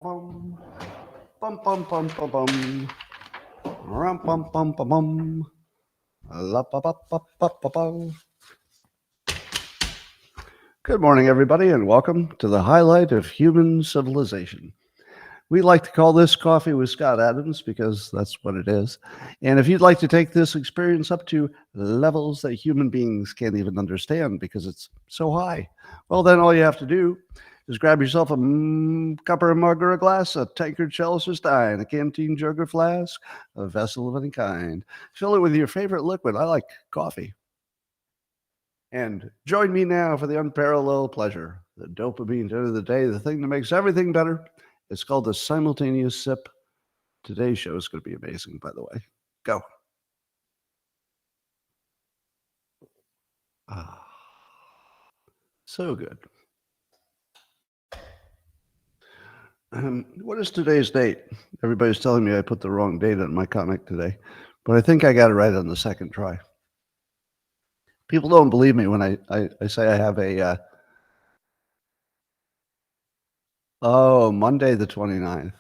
Bum, bum, bum, bum, bum, bum. Rum, bum, bum, bum, bum. La, ba, ba, ba, ba, ba, ba. Good morning, everybody, and welcome to the highlight of human civilization. We like to call this Coffee with Scott Adams because that's what it is. And if you'd like to take this experience up to levels that human beings can't even understand because it's so high, well, then all you have to do is grab yourself a cup or a mug or a glass, a tankard, chalice or stein, a canteen, jug or flask, a vessel of any kind. Fill it with your favorite liquid. I like coffee. And join me now for the unparalleled pleasure, the dopamine at the end of the day, the thing that makes everything better. It's called the simultaneous sip. Today's show is going to be amazing, by the way. Go. Ah, so good. What is today's date? Everybody's telling me I put the wrong date on my comic today, but I think I got it right on the second try. People don't believe me when I say I have a, Monday the 29th.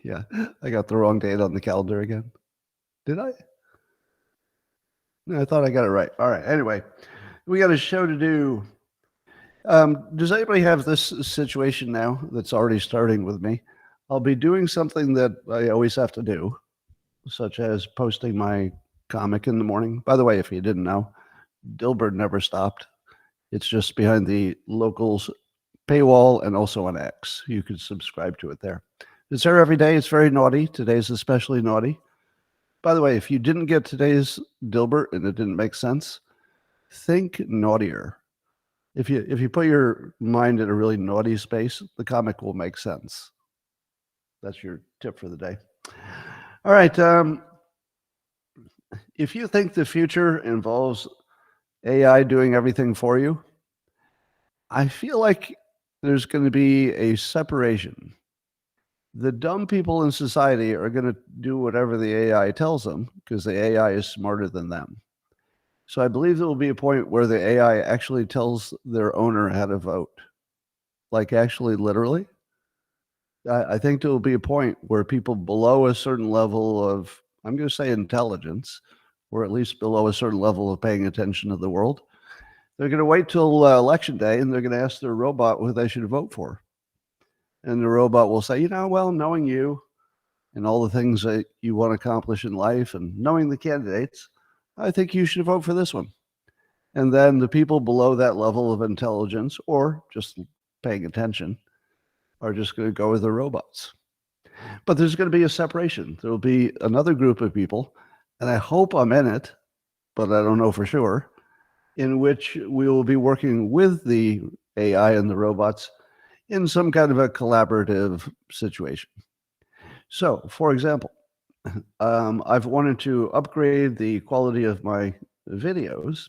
Yeah, I got the wrong date on the calendar again. Did I? No, I thought I got it right. All right. Anyway, we got a show to do. Does anybody have this situation now that's already starting with me? I'll be doing something that I always have to do, such as posting my comic in the morning. By the way, if you didn't know, Dilbert never stopped. It's just behind the locals paywall and also on X. You can subscribe to it there. It's there every day. It's very naughty. Today's especially naughty. By the way, if you didn't get today's Dilbert and it didn't make sense, think naughtier. If you put your mind in a really naughty space, the comic will make sense. That's your tip for the day. All right. If you think the future involves AI doing everything for you, I feel like there's going to be a separation. The dumb people in society are going to do whatever the AI tells them because the AI is smarter than them. So I believe there will be a point where the AI actually tells their owner how to vote. Like actually literally. I think there will be a point where people below a certain level of, I'm going to say intelligence, or at least below a certain level of paying attention to the world, they're going to wait till election day and they're going to ask their robot who they should vote for. And the robot will say, well, knowing you and all the things that you want to accomplish in life and knowing the candidates, I think you should vote for this one. And then the people below that level of intelligence or just paying attention are just going to go with the robots. But there's going to be a separation. There will be another group of people, and I hope I'm in it, but I don't know for sure, in which we will be working with the AI and the robots in some kind of a collaborative situation. So, for example, I've wanted to upgrade the quality of my videos,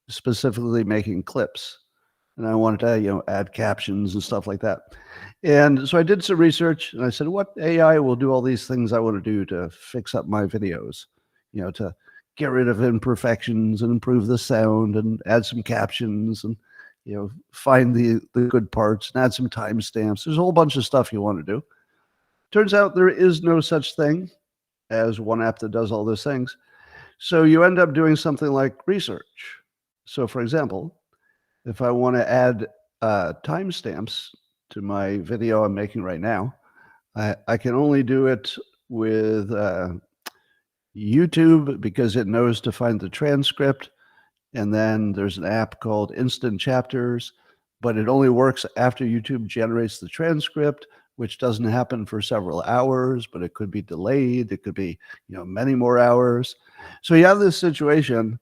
specifically making clips. And I wanted to, add captions and stuff like that. And so I did some research and I said, what AI will do all these things I want to do to fix up my videos, to get rid of imperfections and improve the sound and add some captions and, find the good parts and add some timestamps. There's a whole bunch of stuff you want to do. Turns out there is no such thing as one app that does all those things. So you end up doing something like research. So for example, if I want to add timestamps to my video I'm making right now, I can only do it with YouTube because it knows to find the transcript. And then there's an app called Instant Chapters, but it only works after YouTube generates the transcript, which doesn't happen for several hours, but it could be delayed. It could be, many more hours. So you have this situation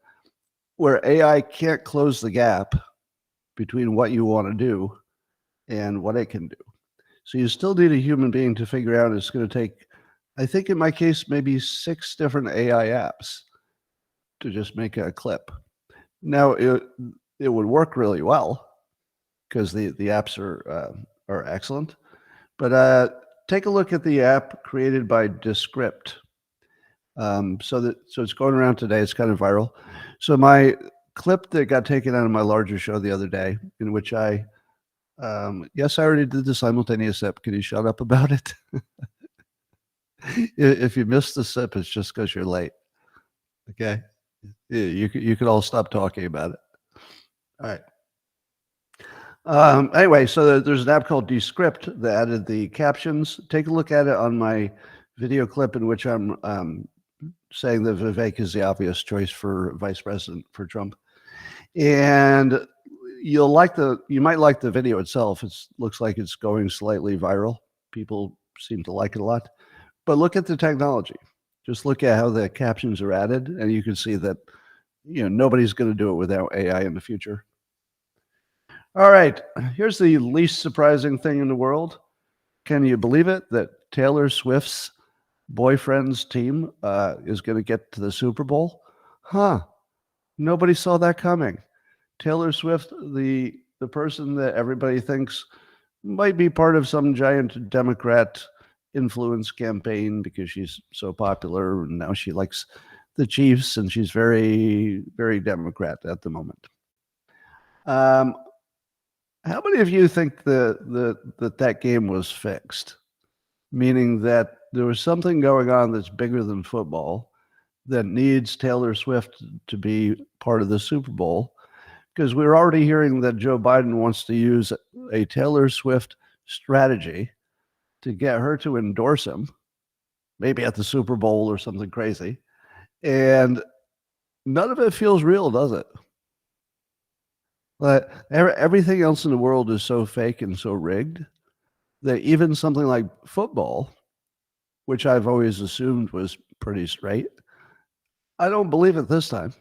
where AI can't close the gap between what you want to do and what it can do. So you still need a human being to figure out. It's going to take, I think in my case, maybe 6 different AI apps to just make a clip. Now it would work really well because the apps are excellent. But take a look at the app created by Descript. So it's going around today. It's kind of viral. So my clip that got taken out of my larger show the other day, in which I Yes, I already did the simultaneous sip. Can you shut up about it? If you missed the sip, it's just because you're late. Okay, you could all stop talking about it. All right. Anyway, so there's an app called Descript that added the captions. Take a look at it on my video clip in which I'm saying that Vivek is the obvious choice for vice president for Trump. And you might like the video itself. It looks like it's going slightly viral. People seem to like it a lot. But look at the technology. Just look at how the captions are added, and you can see that nobody's going to do it without AI in the future. All right, here's the least surprising thing in the world. Can you believe it that Taylor Swift's boyfriend's team is going to get to the Super Bowl? Huh. Nobody saw that coming. Taylor Swift, the person that everybody thinks might be part of some giant Democrat influence campaign because she's so popular, and now she likes the Chiefs, and she's very, very Democrat at the moment. How many of you think that game was fixed? Meaning that there was something going on that's bigger than football that needs Taylor Swift to be part of the Super Bowl, because we're already hearing that Joe Biden wants to use a Taylor Swift strategy to get her to endorse him, maybe at the Super Bowl or something crazy. And none of it feels real, does it? But everything else in the world is so fake and so rigged that even something like football, which I've always assumed was pretty straight, I don't believe it this time.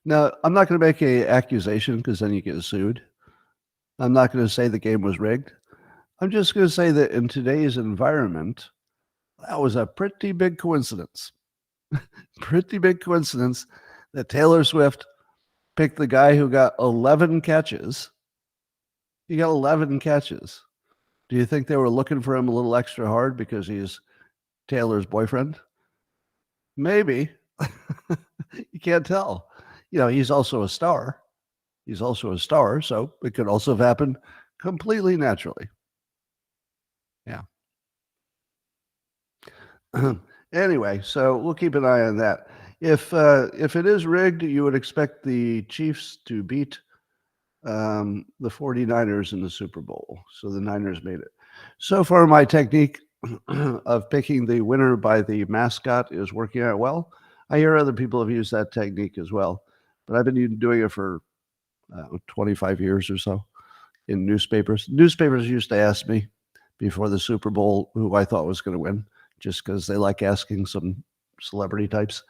Now, I'm not going to make an accusation because then you get sued. I'm not going to say the game was rigged. I'm just going to say that in today's environment, that was a pretty big coincidence. Pretty big coincidence that Taylor Swift picked the guy who got 11 catches. He got 11 catches. Do you think they were looking for him a little extra hard because he's Taylor's boyfriend? Maybe. You can't tell. He's also a star. He's also a star, so it could also have happened completely naturally. Yeah. Anyway, so we'll keep an eye on that. If it is rigged, you would expect the Chiefs to beat the 49ers in the Super Bowl. So the Niners made it. So far, my technique of picking the winner by the mascot is working out well. I hear other people have used that technique as well, but I've been doing it for 25 years or so in newspapers. Newspapers used to ask me before the Super Bowl who I thought was going to win, just because they like asking some celebrity types.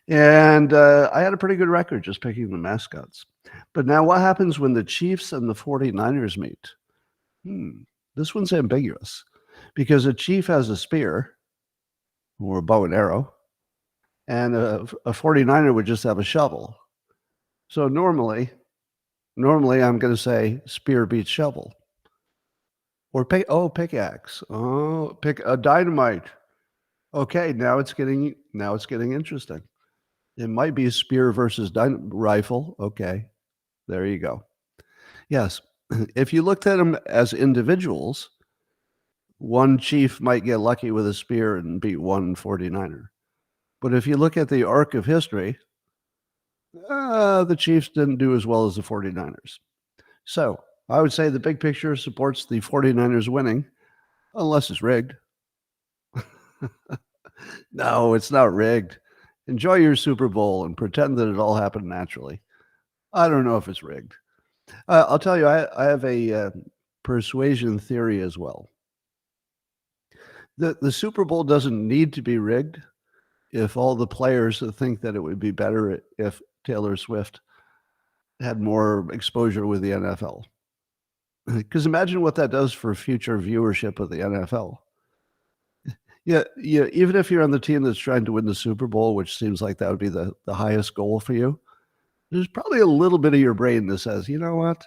And I had a pretty good record just picking the mascots. But now what happens when the Chiefs and the 49ers meet? This one's ambiguous because a chief has a spear or a bow and arrow, and a 49er would just have a shovel. So normally I'm going to say spear beats shovel. Or pickaxe. Oh, pick a dynamite. Okay, now it's getting interesting. It might be spear versus rifle. Okay, there you go. Yes, if you looked at them as individuals, one chief might get lucky with a spear and beat one 49er. But if you look at the arc of history, the Chiefs didn't do as well as the 49ers. So I would say the big picture supports the 49ers winning, unless it's rigged. No, it's not rigged. Enjoy your Super Bowl and pretend that it all happened naturally. I don't know if it's rigged. I'll tell you, I have a persuasion theory as well. The Super Bowl doesn't need to be rigged if all the players think that it would be better if Taylor Swift had more exposure with the NFL. Because imagine what that does for future viewership of the NFL. Yeah, even if you're on the team that's trying to win the Super Bowl, which seems like that would be the highest goal for you, there's probably a little bit of your brain that says, you know what?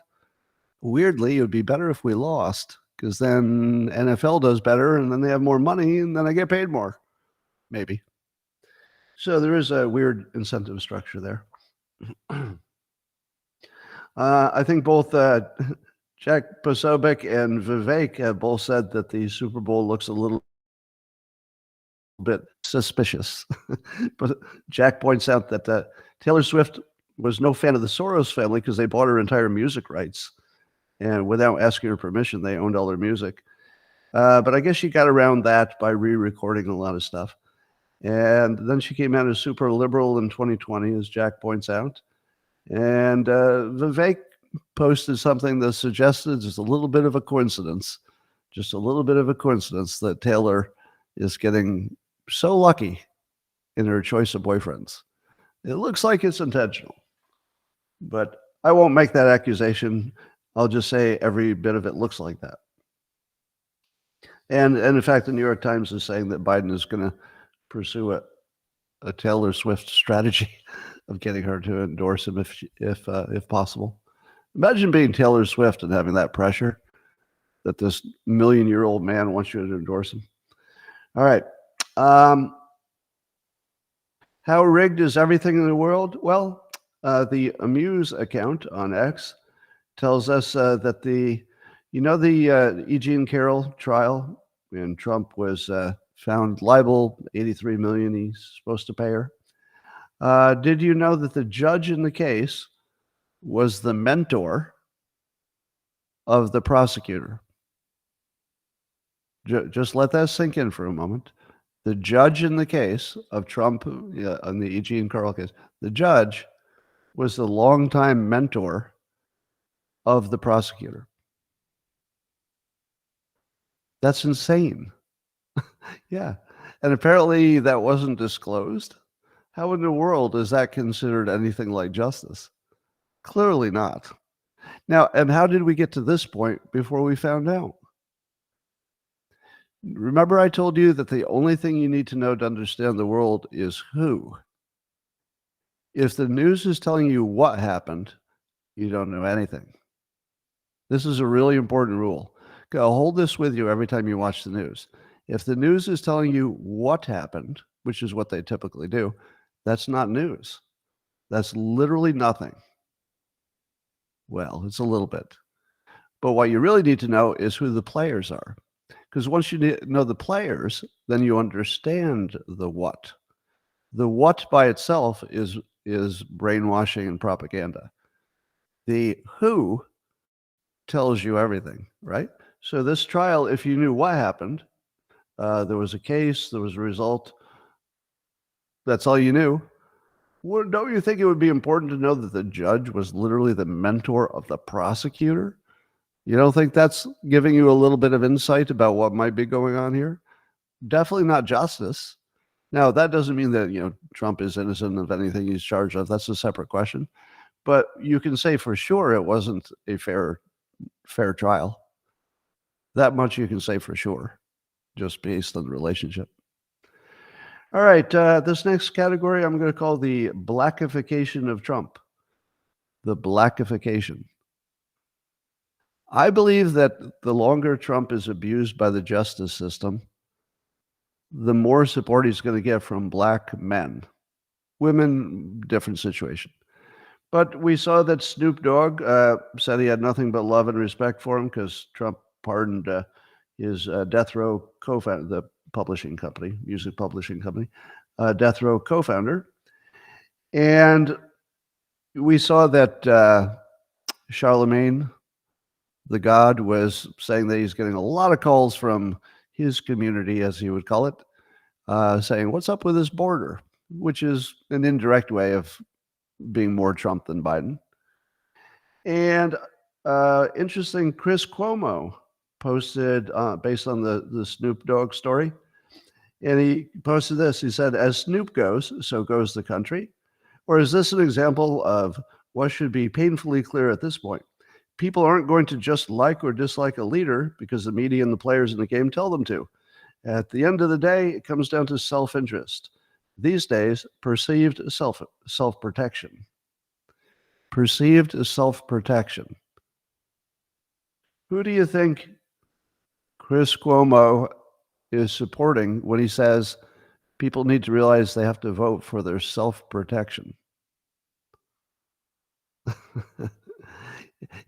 Weirdly, it would be better if we lost, because then NFL does better, and then they have more money, and then I get paid more. Maybe. So there is a weird incentive structure there. I think both Jack Posobiec and Vivek have both said that the Super Bowl looks a little bit suspicious. But Jack points out that Taylor Swift was no fan of the Soros family because they bought her entire music rights. And without asking her permission, they owned all her music. But I guess she got around that by re-recording a lot of stuff. And then she came out as super liberal in 2020, as Jack points out. And Vivek posted something that suggested just a little bit of a coincidence, that Taylor is getting so lucky in her choice of boyfriends. It looks like it's intentional, but I won't make that accusation. I'll just say every bit of it looks like that. And in fact, the New York Times is saying that Biden is going to pursue a Taylor Swift strategy of getting her to endorse him if possible. Imagine being Taylor Swift and having that pressure that this million-year-old man wants you to endorse him. All right. How rigged is everything in the world? Well, the Amuse account on X tells us that the E. Jean Carroll trial, when Trump was found liable, $83 million he's supposed to pay her. Did you know that the judge in the case was the mentor of the prosecutor? Just let that sink in for a moment. The judge in the case of Trump, on the E. Jean Carroll case, the judge was the longtime mentor of the prosecutor. That's insane. Yeah. And apparently that wasn't disclosed. How in the world is that considered anything like justice? Clearly not. Now, and how did we get to this point before we found out? Remember I told you that the only thing you need to know to understand the world is who. If the news is telling you what happened, you don't know anything. This is a really important rule. Go hold this with you every time you watch the news. If the news is telling you what happened, which is what they typically do, that's not news. That's literally nothing. Well, it's a little bit. But what you really need to know is who the players are. Because once you know the players, then you understand the what. The what by itself is brainwashing and propaganda. The who tells you everything, right? So this trial, if you knew what happened, there was a case, there was a result, that's all you knew. Well, don't you think it would be important to know that the judge was literally the mentor of the prosecutor? You don't think that's giving you a little bit of insight about what might be going on here? Definitely not justice. Now, that doesn't mean that, Trump is innocent of anything he's charged of. That's a separate question. But you can say for sure it wasn't a fair trial. That much you can say for sure, just based on the relationship. All right, this next category I'm going to call the blackification of Trump. The blackification. I believe that the longer Trump is abused by the justice system, the more support he's going to get from black men. Women, different situation. But we saw that Snoop Dogg said he had nothing but love and respect for him because Trump pardoned his Death Row co-founder, the publishing company, music publishing company, Death Row co-founder. And we saw that Charlemagne, the God, was saying that he's getting a lot of calls from his community, as he would call it, saying, what's up with this border? Which is an indirect way of being more Trump than Biden. And interesting, Chris Cuomo posted, based on the Snoop Dogg story, and he posted this. He said, as Snoop goes, so goes the country. Or is this an example of what should be painfully clear at this point? People aren't going to just like or dislike a leader because the media and the players in the game tell them to. At the end of the day, it comes down to self-interest. These days, perceived self-protection. Perceived self-protection. Who do you think Chris Cuomo is supporting when he says people need to realize they have to vote for their self-protection?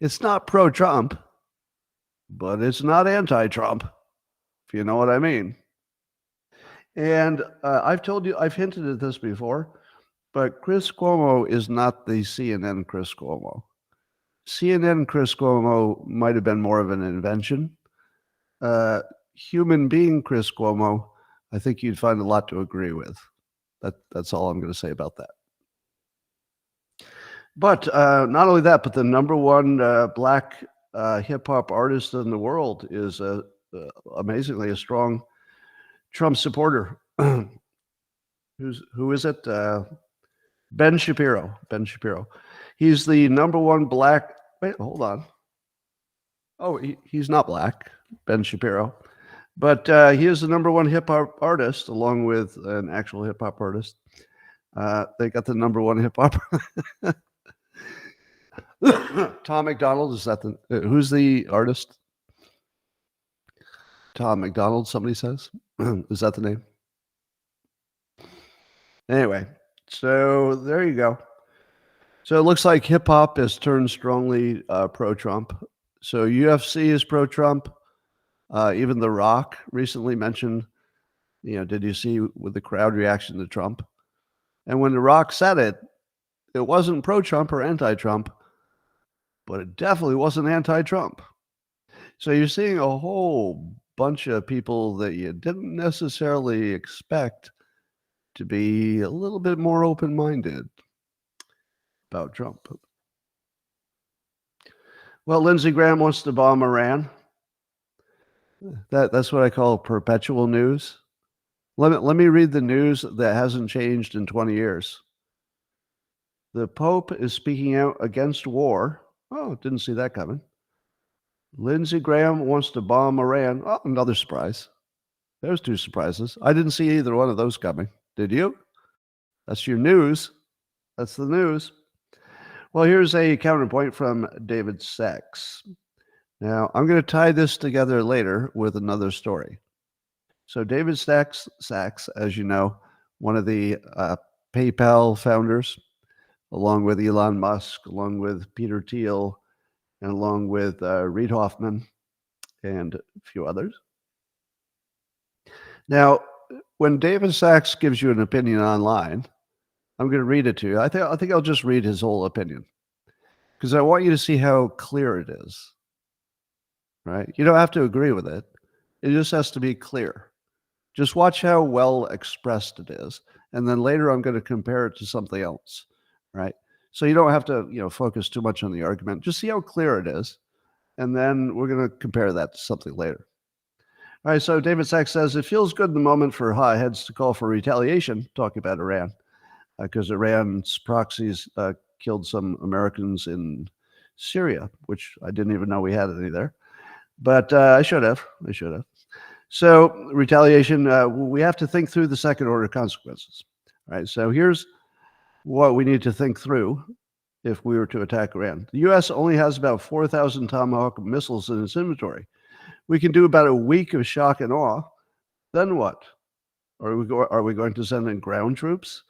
It's not pro-Trump. but it's not anti-Trump, if you know what I mean. And I've told you, I've hinted at this before, but Chris Cuomo is not the CNN Chris Cuomo. CNN Chris Cuomo might have been more of an invention. Human being Chris Cuomo, I think you'd find a lot to agree with. That's all I'm going to say about that. But not only that, but the number one black hip hop artist in the world is amazingly a strong Trump supporter. Who is it? Ben Shapiro. Ben Shapiro. He's the number one black. Wait, hold on. Oh, he's not black, Ben Shapiro, but he is the number one hip hop artist, along with an actual hip hop artist. They got the number one hip hop. Tom McDonald, is that who's the artist? Tom McDonald, somebody says. Is that the name? Anyway, so there you go. So it looks like hip hop has turned strongly pro-Trump. So UFC is pro-Trump. Even The Rock recently mentioned, did you see with the crowd reaction to Trump? And when The Rock said it, it wasn't pro-Trump or anti-Trump, but it definitely wasn't anti-Trump. So you're seeing a whole bunch of people that you didn't necessarily expect to be a little bit more open-minded about Trump. Well, Lindsey Graham wants to bomb Iran. That's what I call perpetual news. Let me read the news that hasn't changed in 20 years. The Pope is speaking out against war. Oh, didn't see that coming. Lindsey Graham wants to bomb Iran. Oh, another surprise. There's two surprises. I didn't see either one of those coming. Did you? That's your news. That's the news. Well, here's a counterpoint from David Sachs. Now, I'm going to tie this together later with another story. So David Sachs, as you know, one of the PayPal founders, along with Elon Musk, along with Peter Thiel, and along with Reid Hoffman and a few others. Now, when David Sachs gives you an opinion online, I'm going to read it to you. I think I'll just read his whole opinion because I want you to see how clear it is. Right? You don't have to agree with it. It just has to be clear. Just watch how well expressed it is. And then later I'm going to compare it to something else. Right? So you don't have to, focus too much on the argument. Just see how clear it is. And then we're going to compare that to something later. All right. So David Sachs says, it feels good in the moment for hotheads to call for retaliation, talking about Iran, because Iran's proxies killed some Americans in Syria, which I didn't even know we had any there. But I should have. So retaliation, we have to think through the second order consequences. All right. So here's what we need to think through if we were to attack Iran. The U.S. only has about 4,000 Tomahawk missiles in its inventory. We can do about a week of shock and awe. Then what? Are we going to send in ground troops?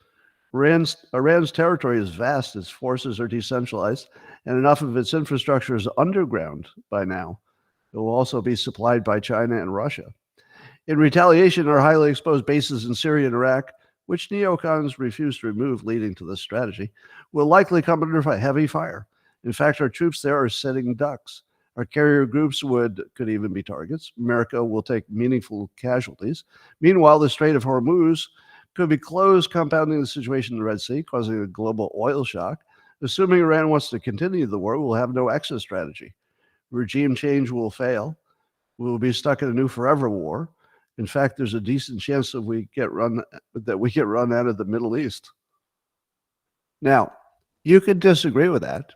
Iran's territory is vast. Its forces are decentralized, and enough of its infrastructure is underground by now. It will also be supplied by China and Russia. In retaliation, our highly exposed bases in Syria and Iraq, which neocons refuse to remove, leading to this strategy, will likely come under heavy fire. In fact, our troops there are sitting ducks. Our carrier groups could even be targets. America will take meaningful casualties. Meanwhile, the Strait of Hormuz could be closed, compounding the situation in the Red Sea, causing a global oil shock. Assuming Iran wants to continue the war, we'll have no exit strategy. Regime change will fail. We will be stuck in a new forever war. In fact, there's a decent chance that we get run out of the Middle East. Now, you could disagree with that.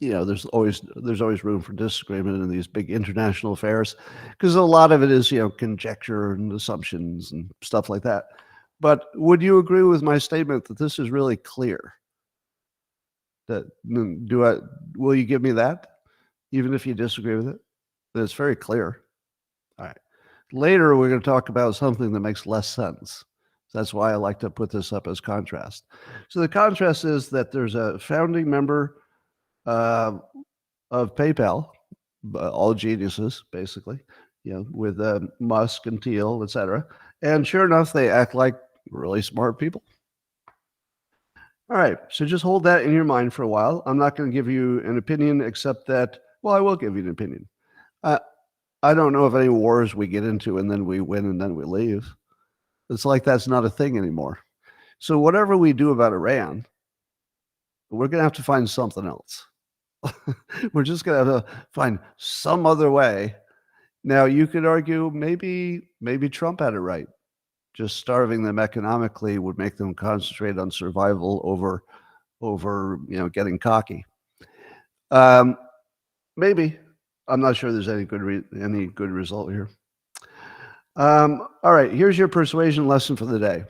There's always room for disagreement in these big international affairs because a lot of it is, conjecture and assumptions and stuff like that. But would you agree with my statement that this is really clear? Will you give me that? Even if you disagree with it? That it's very clear. All right. Later, we're going to talk about something that makes less sense. That's why I like to put this up as contrast. So the contrast is that there's a founding member of PayPal all geniuses, basically, with Musk and Thiel, etc. And sure enough, they act like really smart people. All right, so just hold that in your mind for a while. I'm not going to give you an opinion, except that, well, I will give you an opinion. I don't know of any wars we get into and then we win and then we leave. It's like that's not a thing anymore. So whatever we do about Iran, we're going to have to find something else. We're just going to have to find some other way. Now, you could argue maybe Trump had it right. Just starving them economically would make them concentrate on survival over getting cocky. Maybe. I'm not sure there's any good result here. All right, here's your persuasion lesson for the day.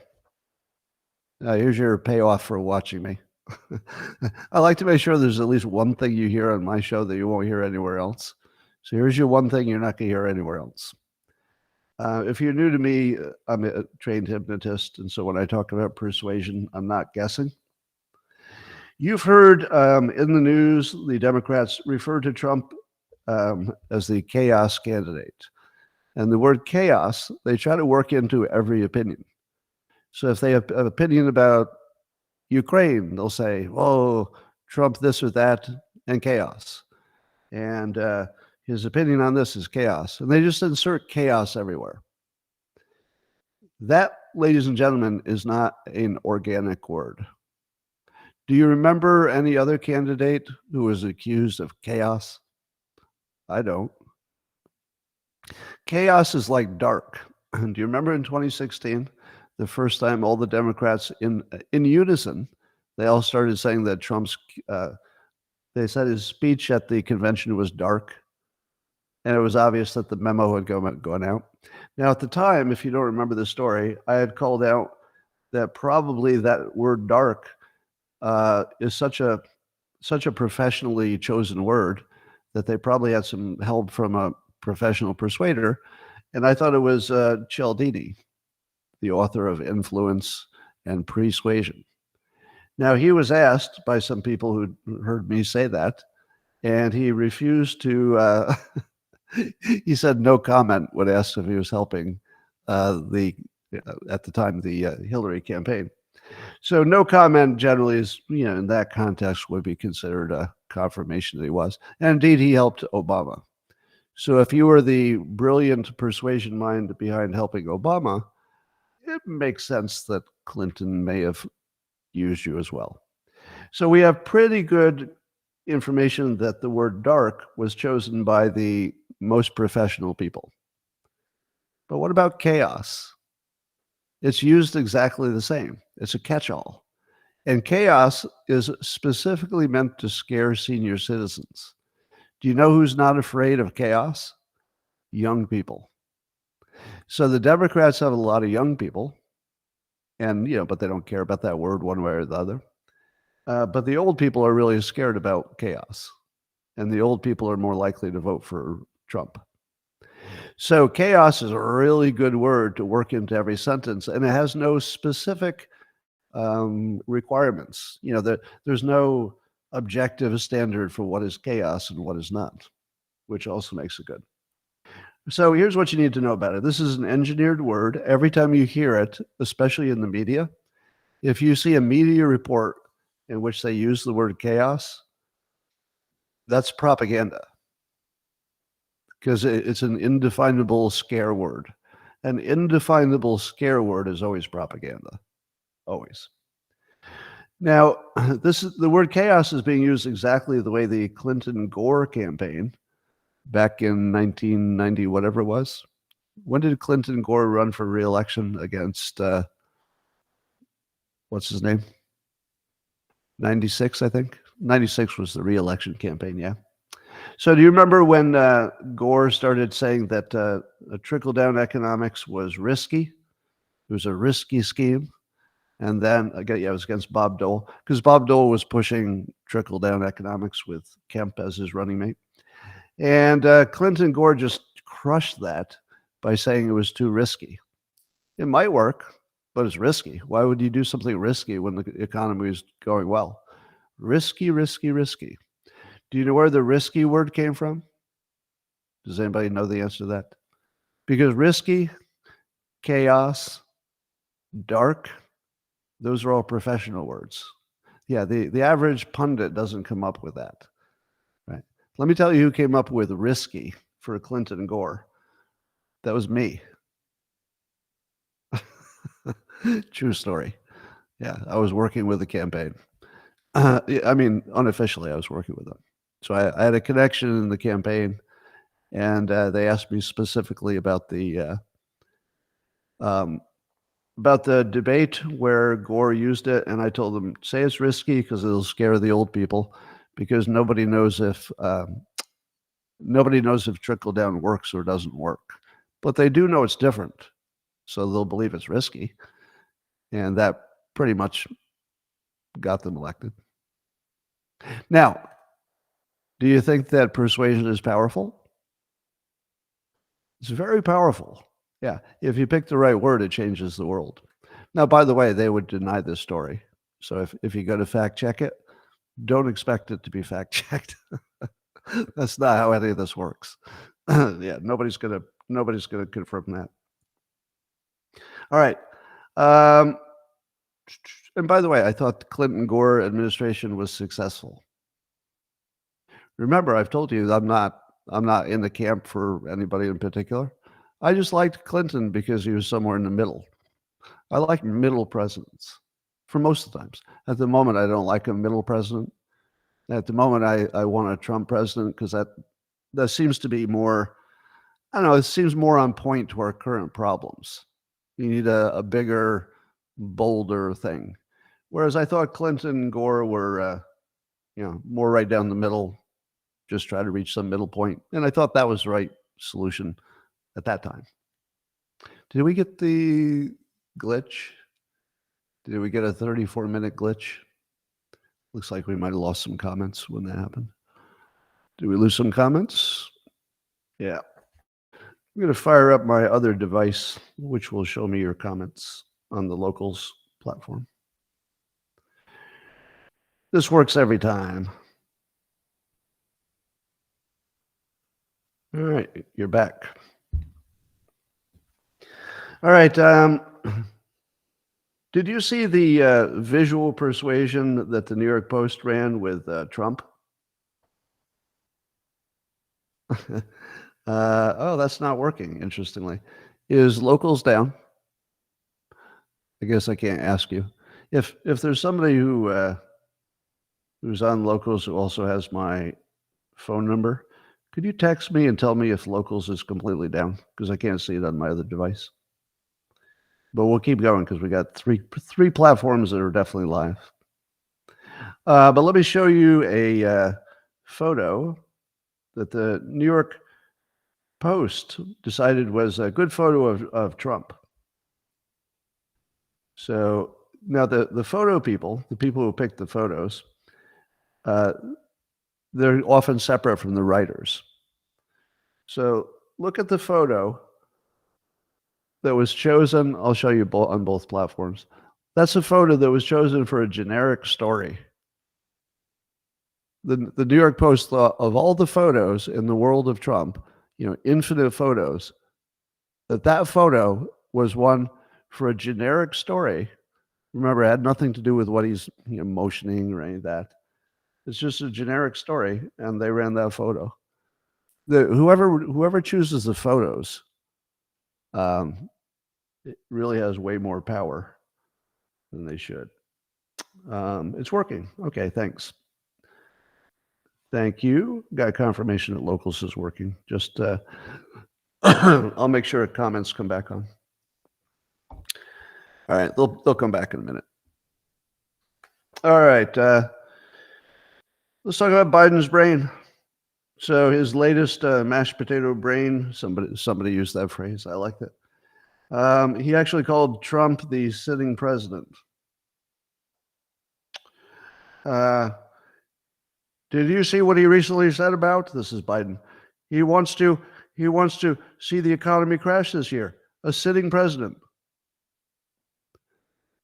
Here's your payoff for watching me. I like to make sure there's at least one thing you hear on my show that you won't hear anywhere else. So here's your one thing you're not going to hear anywhere else. If you're new to me, I'm a trained hypnotist, and so when I talk about persuasion, I'm not guessing. You've heard in the news the Democrats refer to Trump as the chaos candidate. And the word chaos, they try to work into every opinion. So if they have an opinion about Ukraine, they'll say, oh, Trump this or that, and chaos. And his opinion on this is chaos. And they just insert chaos everywhere. That, ladies and gentlemen, is not an organic word. Do you remember any other candidate who was accused of chaos? I don't. Chaos is like dark. Do you remember in 2016, the first time all the Democrats in unison, they all started saying that Trump's, they said his speech at the convention was dark. And it was obvious that the memo had gone out. Now, at the time, if you don't remember the story, I had called out that probably that word dark is such a professionally chosen word that they probably had some help from a professional persuader. And I thought it was Cialdini, the author of Influence and Persuasion. Now, he was asked by some people who heard me say that, and he refused to, he said no comment when asked if he was helping at the time, the Hillary campaign. So no comment generally is, in that context would be considered a confirmation that he was. And indeed, he helped Obama. So if you were the brilliant persuasion mind behind helping Obama, it makes sense that Clinton may have used you as well. So we have pretty good information that the word dark was chosen by the most professional people. But what about chaos? It's used exactly the same. It's a catch-all. And chaos is specifically meant to scare senior citizens. Do you know who's not afraid of chaos? Young people. So the Democrats have a lot of young people, and but they don't care about that word one way or the other. But the old people are really scared about chaos, and the old people are more likely to vote for Trump. So chaos is a really good word to work into every sentence, and it has no specific requirements. There's no objective standard for what is chaos and what is not, which also makes it good. So here's what you need to know about it. This is an engineered word. Every time you hear it, especially in the media, if you see a media report in which they use the word chaos, that's propaganda, because it's an indefinable scare word. An indefinable scare word is always propaganda, always. Now, the word chaos is being used exactly the way the Clinton-Gore campaign back in 1990, whatever it was. When did Clinton-Gore run for re-election against, what's his name? 96, I think. 96 was the re-election campaign, yeah. So do you remember when Gore started saying that trickle-down economics was risky? It was a risky scheme. And then, again, it was against Bob Dole, because Bob Dole was pushing trickle-down economics with Kemp as his running mate. And Clinton-Gore just crushed that by saying it was too risky. It might work, but it's risky. Why would you do something risky when the economy is going well? Risky, risky, risky. Do you know where the risky word came from? Does anybody know the answer to that? Because risky, chaos, dark, those are all professional words. Yeah, the average pundit doesn't come up with that. Right. Let me tell you who came up with risky for Clinton and Gore. That was me. True story. Yeah, I was working with the campaign. I mean, unofficially, I was working with them. So I had a connection in the campaign, and they asked me specifically about the debate where Gore used it, and I told them, say it's risky because it'll scare the old people, because nobody knows if trickle down works or doesn't work, but they do know it's different, so they'll believe it's risky, and that pretty much got them elected. Now, do you think that persuasion is powerful? It's very powerful. Yeah, if you pick the right word, it changes the world. Now, by the way, they would deny this story. So if you go to fact check it, don't expect it to be fact checked. That's not how any of this works. Yeah, nobody's gonna confirm that. All right. And by the way, I thought the Clinton-Gore administration was successful. Remember, I've told you I'm not in the camp for anybody in particular. I just liked Clinton because he was somewhere in the middle. I like middle presidents for most of the times. At the moment, I don't like a middle president. At the moment, I want a Trump president because that seems to be more, I don't know, it seems more on point to our current problems. You need a bigger, bolder thing. Whereas I thought Clinton and Gore were, more right down the middle, just try to reach some middle point. And I thought that was the right solution at that time. Did we get the glitch? Did we get a 34-minute glitch? Looks like we might have lost some comments when that happened. Did we lose some comments? Yeah. I'm going to fire up my other device, which will show me your comments on the Locals platform. This works every time. All right, you're back. All right. Did you see the visual persuasion that the New York Post ran with Trump? Oh, that's not working, interestingly. Is Locals down? I guess I can't ask you. If there's somebody who's on Locals who also has my phone number, could you text me and tell me if Locals is completely down? Because I can't see it on my other device. But we'll keep going because we got three platforms that are definitely live. But let me show you a photo that the New York Post decided was a good photo of Trump. So now the photo people, the people who picked the photos, they're often separate from the writers. So look at the photo that was chosen. I'll show you on both platforms. That's a photo that was chosen for a generic story. The New York Post thought of all the photos in the world of Trump, infinite photos, that photo was one for a generic story. Remember, it had nothing to do with what he's motioning or any of that. It's just a generic story, and they ran that photo. Whoever chooses the photos, it really has way more power than they should. It's working. Okay, thanks. Thank you. Got confirmation that Locals is working. Just I'll make sure comments come back on. All right, they'll come back in a minute. All right, let's talk about Biden's brain. So his latest mashed potato brain. Somebody used that phrase. I like that. He actually called Trump the sitting president. Did you see what he recently said about? This is Biden. He wants to see the economy crash this year. A sitting president.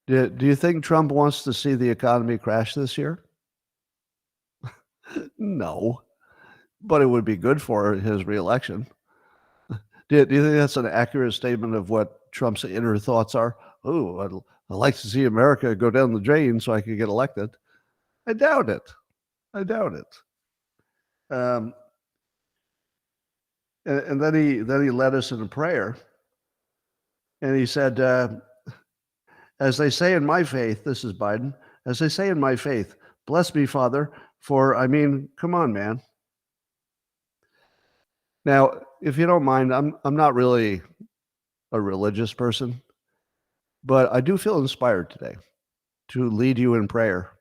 Do you think Trump wants to see the economy crash this year? No. but it would be good for his reelection. Do you think that's an accurate statement of what Trump's inner thoughts are? Oh, I'd like to see America go down the drain so I could get elected. I doubt it. I doubt it. And then he led us in a prayer, and he said, "As they say in my faith, this is Biden. As they say in my faith, bless me, Father, for I mean, come on, man." Now, if you don't mind, I'm not really a religious person, but I do feel inspired today to lead you in prayer.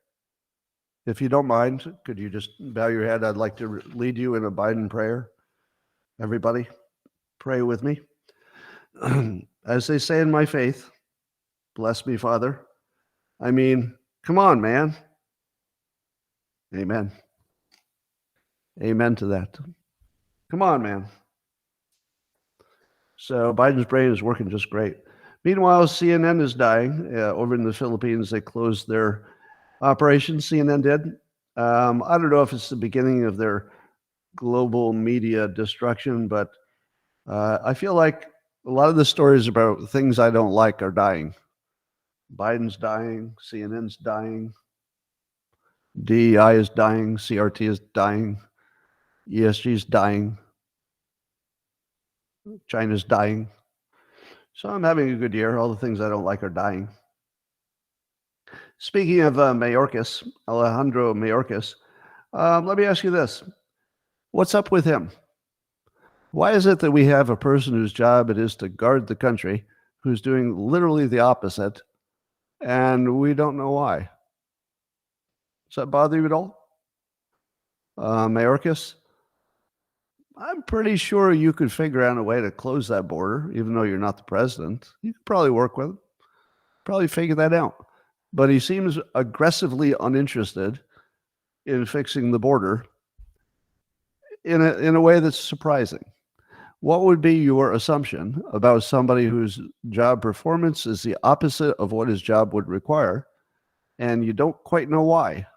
If you don't mind, could you just bow your head? I'd like to lead you in a Biden prayer. Everybody, pray with me. As they say in my faith, bless me, Father. I mean, come on, man. Amen. Amen to that. Come on, man. So Biden's brain is working just great. Meanwhile, CNN is dying. Over in the Philippines, they closed their operation. CNN did. I don't know if it's the beginning of their global media destruction, but I feel like a lot of the stories about things I don't like are dying. Biden's dying, CNN's dying, DEI is dying, CRT is dying, ESG is dying, China's dying. So I'm having a good year. All the things I don't like are dying. Speaking of Mayorkas, Alejandro Mayorkas, let me ask you this. What's up with him? Why is it that we have a person whose job it is to guard the country who's doing literally the opposite, and we don't know why? Does that bother you at all? Mayorkas, I'm pretty sure you could figure out a way to close that border, even though you're not the president. You could probably work with him, probably figure that out. But he seems aggressively uninterested in fixing the border in a way that's surprising. What would be your assumption about somebody whose job performance is the opposite of what his job would require, and you don't quite know why?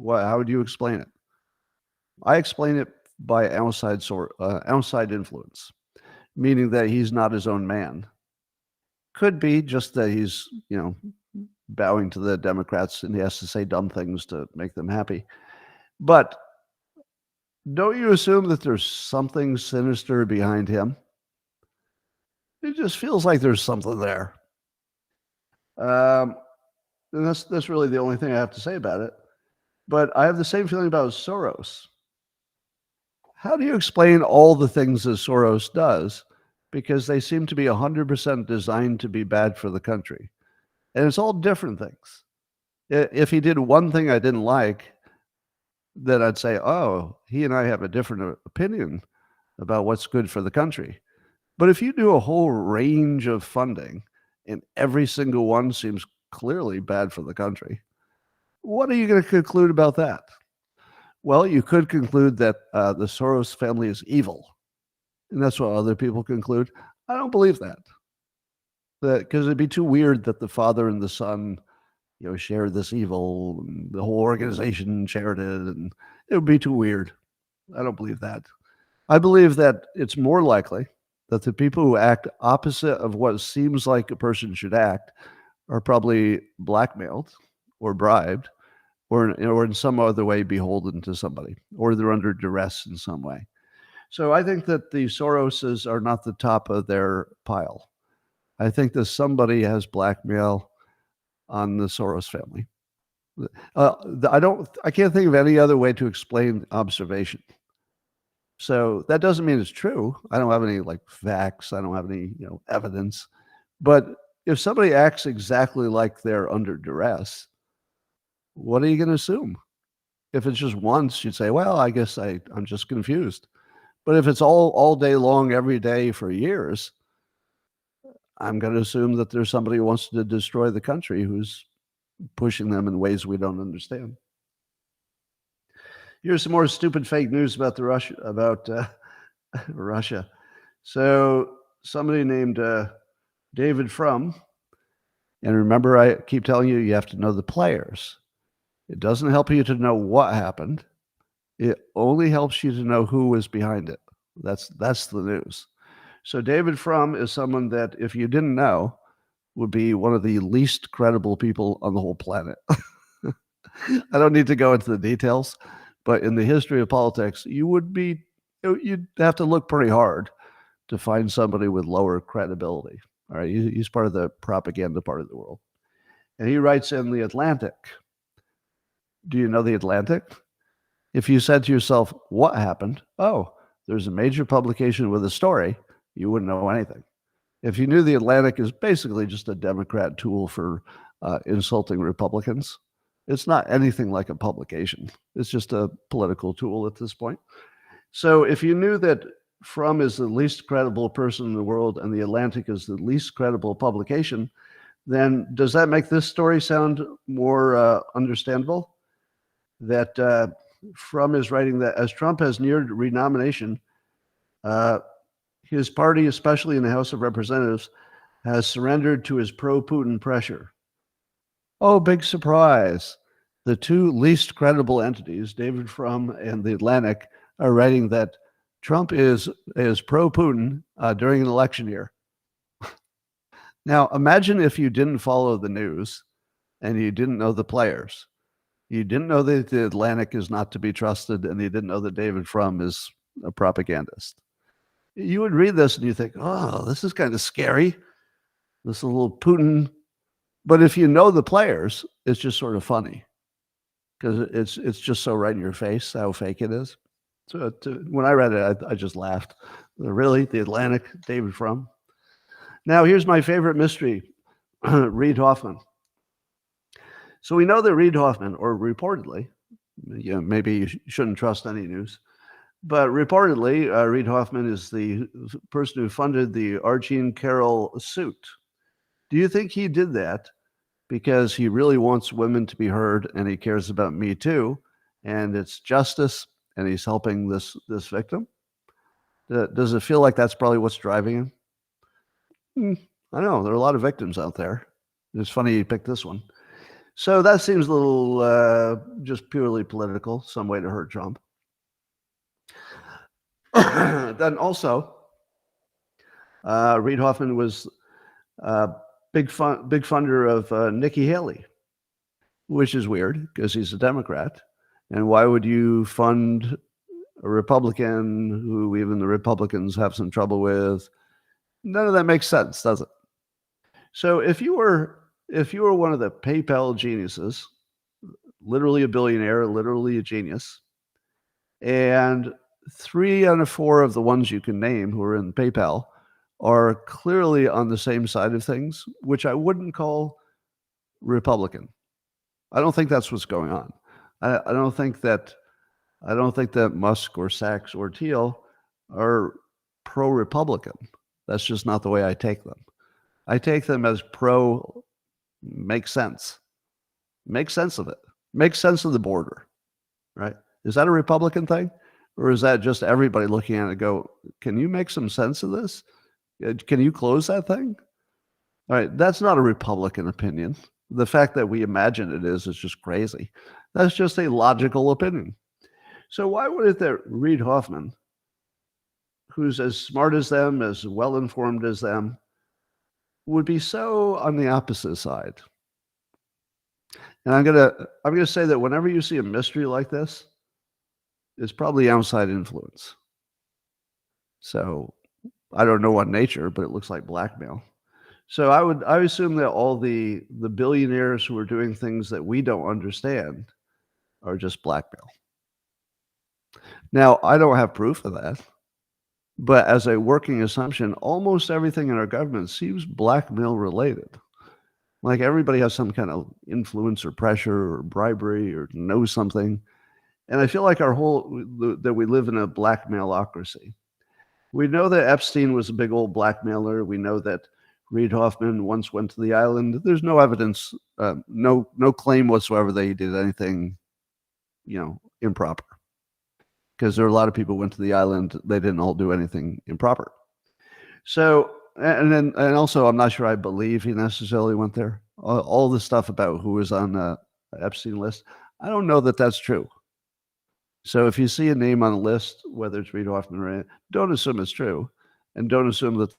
How would you explain it? I explain it by outside influence, meaning that he's not his own man. Could be just that he's, bowing to the Democrats and he has to say dumb things to make them happy. But don't you assume that there's something sinister behind him? It just feels like there's something there. And that's really the only thing I have to say about it. But I have the same feeling about Soros. How do you explain all the things that Soros does? Because they seem to be 100% designed to be bad for the country. And it's all different things. If he did one thing I didn't like, then I'd say, oh, he and I have a different opinion about what's good for the country. But if you do a whole range of funding and every single one seems clearly bad for the country, what are you going to conclude about that? Well, you could conclude that the Soros family is evil. And that's what other people conclude. I don't believe that. Because it'd be too weird that the father and the son, shared this evil, and the whole organization shared it, and it would be too weird. I don't believe that. I believe that it's more likely that the people who act opposite of what seems like a person should act are probably blackmailed or bribed or in some other way beholden to somebody, or they're under duress in some way. So I think that the Soroses are not the top of their pile. I think that somebody has blackmail on the Soros family. I can't think of any other way to explain observation. So that doesn't mean it's true. I don't have any facts. I don't have any, evidence. But if somebody acts exactly like they're under duress, what are you going to assume? If it's just once, you'd say, well, I guess I'm just confused. But if it's all day long, every day for years, I'm going to assume that there's somebody who wants to destroy the country who's pushing them in ways we don't understand. Here's some more stupid fake news about Russia. So somebody named David Frum, and remember, I keep telling you, you have to know the players. It doesn't help you to know what happened. It only helps you to know who is behind it. That's the news. So David Frum is someone that, if you didn't know, would be one of the least credible people on the whole planet. I don't need to go into the details, but in the history of politics, you'd have to look pretty hard to find somebody with lower credibility. All right, he's part of the propaganda part of the world. And he writes in The Atlantic. Do you know The Atlantic? If you said to yourself, what happened? Oh, there's a major publication with a story, you wouldn't know anything. If you knew The Atlantic is basically just a Democrat tool for insulting Republicans, it's not anything like a publication. It's just a political tool at this point. So if you knew that Frum is the least credible person in the world and The Atlantic is the least credible publication, then does that make this story sound more understandable? That Frum is writing that as Trump has neared renomination, his party, especially in the House of Representatives, has surrendered to his pro-Putin pressure. Oh, big surprise. The two least credible entities, David Frum and The Atlantic, are writing that Trump is pro-Putin during an election year. Now, imagine if you didn't follow the news and you didn't know the players. You didn't know that The Atlantic is not to be trusted, and you didn't know that David Frum is a propagandist. You would read this and you think, oh, this is kind of scary. This little Putin. But if you know the players, it's just sort of funny because it's just so right in your face how fake it is. So when I read it, I just laughed. Really? The Atlantic, David Frum? Now, here's my favorite mystery, Reid Hoffman. So we know that Reid Hoffman, or reportedly, maybe you shouldn't trust any news, but reportedly, Reid Hoffman is the person who funded the Archie Carroll suit. Do you think he did that because he really wants women to be heard and he cares about Me Too and it's justice and he's helping this victim? Does it feel like that's probably what's driving him? I don't know. There are a lot of victims out there. It's funny you picked this one. So that seems a little just purely political, some way to hurt Trump. Then also, Reid Hoffman was big funder of Nikki Haley, which is weird because he's a Democrat. And why would you fund a Republican who even the Republicans have some trouble with? None of that makes sense, does it? So if you were one of the PayPal geniuses, literally a billionaire, literally a genius, and 3 out of 4 of the ones you can name who are in PayPal are clearly on the same side of things, which I wouldn't call Republican. I don't think that's what's going on. I don't think that Musk or Sachs or Thiel are pro-Republican. That's just not the way I take them. I take them as pro. Make sense. Make sense of it. Make sense of the border, right? Is that a Republican thing? Or is that just everybody looking at it and go, can you make some sense of this? Can you close that thing? All right, that's not a Republican opinion. The fact that we imagine it is just crazy. That's just a logical opinion. So why would it that Reid Hoffman, who's as smart as them, as well-informed as them, would be so on the opposite side? And I'm gonna say that whenever you see a mystery like this, it's probably outside influence. So I don't know what nature, but it looks like blackmail. So I assume that all the billionaires who are doing things that we don't understand are just blackmail. Now, I don't have proof of that, but as a working assumption, almost everything in our government seems blackmail related. Like everybody has some kind of influence or pressure or bribery or knows something. And I feel like that we live in a blackmailocracy. We know that Epstein was a big old blackmailer. We know that Reid Hoffman once went to the island. There's no evidence, no claim whatsoever that he did anything, improper. Because there are a lot of people who went to the island. They didn't all do anything improper. So, and also, I'm not sure I believe he necessarily went there. All the stuff about who was on the Epstein list, I don't know that that's true. So if you see a name on a list, whether it's Reid Hoffman or anything, don't assume it's true, and don't assume that